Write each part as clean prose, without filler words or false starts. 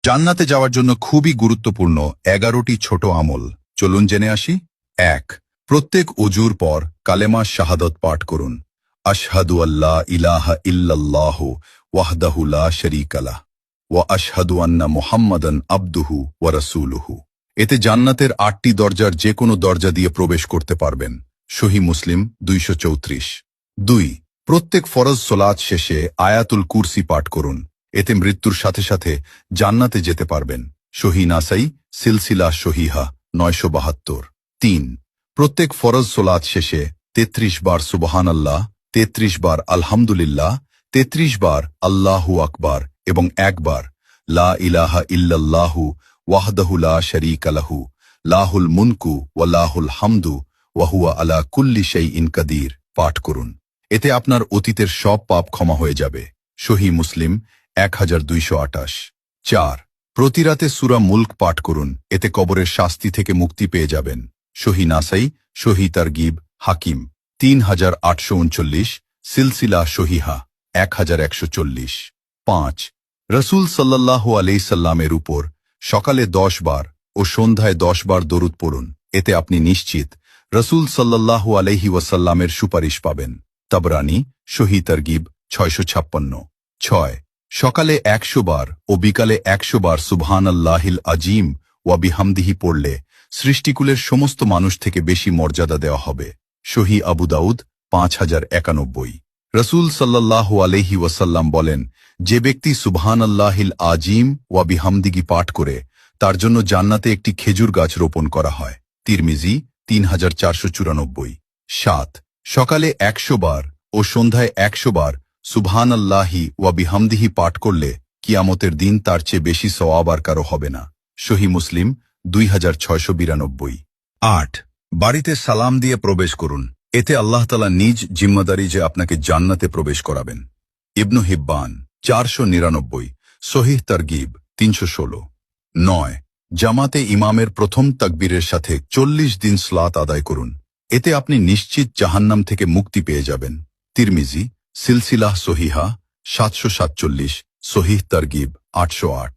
জান্নাতে যাওয়ার জন্য খুবই গুরুত্বপূর্ণ 11টি ছোট আমল, চলুন জেনে আসি। 1. প্রত্যেক অজুর পর কালেমা শাহাদত পাঠ করুন। আশহাদু আল্লা ইলাহা ইল্লাল্লাহু ওয়াহদাহু লা শারীকা লাহ ওয়া আশহাদু আন্না মুহাম্মাদান আবদুহু ওয়া রাসূলুহু। এতে জান্নাতের 8টি দরজার যে কোনো দরজা দিয়ে প্রবেশ করতে পারবেন। সহিহ মুসলিম 234। 2. প্রত্যেক ফরজ সোলাত শেষে আয়াতুল কুরসি পাঠ করুন। এতে মৃত্যুর সাথে সাথে জান্নাতে যেতে পারবেন। সহিহ নাসাই সিলসিলা সহিহা 972। 3. প্রত্যেক ফরজ সোলাত শেষে 33 বার সুবহানাল্লাহ, 33 বার আলহামদুলিল্লাহ, 33 বার আল্লাহু আকবার এবং একবার লা ইলাহা ইল্লাল্লাহু ওয়াহদাহু লা শারীকা লাহু লাহুল মুনকু ওয়া লাহুল হামদু ওয়া হুয়া আলা কুল্লি শাইইন কাদির পাঠ করুন। এতে আপনার অতীতের সব পাপ ক্ষমা হয়ে যাবে। সহিহ মুসলিম 1228। 4. প্রতি রাতে সূরা মুলক পাঠ করুন। এতে কবরের শাস্তি থেকে মুক্তি পেয়ে যাবেন। সহিহ নাসাই সহিহ তারগিব হাকিম 3839, সিলসিলা সহিহা 1140। 5. রাসূল সাল্লাল্লাহু আলাইহি সাল্লামের উপর সকালে 10 বার ও সন্ধ্যায় 10 বার দরুদ পড়ুন। এতে আপনি নিশ্চিত রাসূল সাল্লাল্লাহু আলাইহি ওয়াসাল্লামের সুপারিশ পাবেন। তাবরানী সহিহ তারগিব 656। 6. সকালে 100 বার ও বিকালে 100 বার সুবহানাল্লাহিল আজিম ওয়া বিহামদিহি পড়লে সৃষ্টিকুলের সমস্ত মানুষ থেকে বেশি মর্যাদা দেওয়া হবে। সহিহ আবু দাউদ 5091। রাসূল সাল্লাল্লাহু আলাইহি ওয়াসাল্লাম বলেন, যে ব্যক্তি সুবহানাল্লাহিল আজিম ওয়া বিহামদিহি পাঠ করে তার জন্য জান্নাতে একটি খেজুর গাছ রোপণ করা হয়। তিরমিজি 3494। 7. সকালে 100 বার ও সন্ধ্যায় 100 বার সুবহানাল্লাহি ওয়া বিহামদিহি পাঠ করলে কিয়ামতের দিন তার চেয়ে বেশি সওয়াব আর কারো হবে না। সহিহ মুসলিম 2692। 8. বাড়িতে সালাম দিয়ে প্রবেশ করুন। এতে আল্লাহ তাআলা নিজ জিম্মাদারি যে আপনাকে জান্নাতে প্রবেশ করাবেন। ইবনু হিব্বান 499, সহিহ তারগিব 316। 9. জামাতে ইমামের প্রথম তাকবীরের সাথে 40 দিন সালাত আদায় করুন। এতে আপনি নিশ্চিত জাহান্নাম থেকে মুক্তি পেয়ে যাবেন। তিরমিজি সিলসিলাহ সহিহা 747, সহিহ তারগিব 808।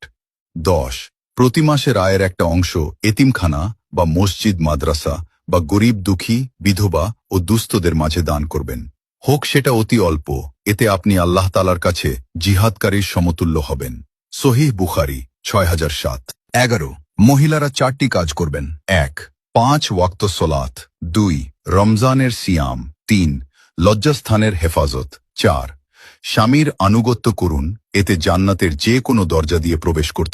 10. প্রতি মাসের আয়ের একটা অংশ এতিমখানা বা মসজিদ মাদ্রাসা বা গরিব দুঃখী বিধবা ও দুস্থদের মাঝে দান করবেন। হোক সেটা অতি অল্প, এতে আপনি আল্লাহ তাআলার কাছে জিহাদকারীর সমতুল্য হবেন। সহিহ বুখারী 6007। 11. মহিলারা 4টি কাজ করবেন। 1. 5 ওয়াক্ত সলাত। 2. রমজানের সিয়াম। 3. লজ্জাস্থানের হেফাজত। 4. স্বামীর আনুগত্য করুন। এতে জান্নাতের যে কোনো দরজা দিয়ে প্রবেশ করতে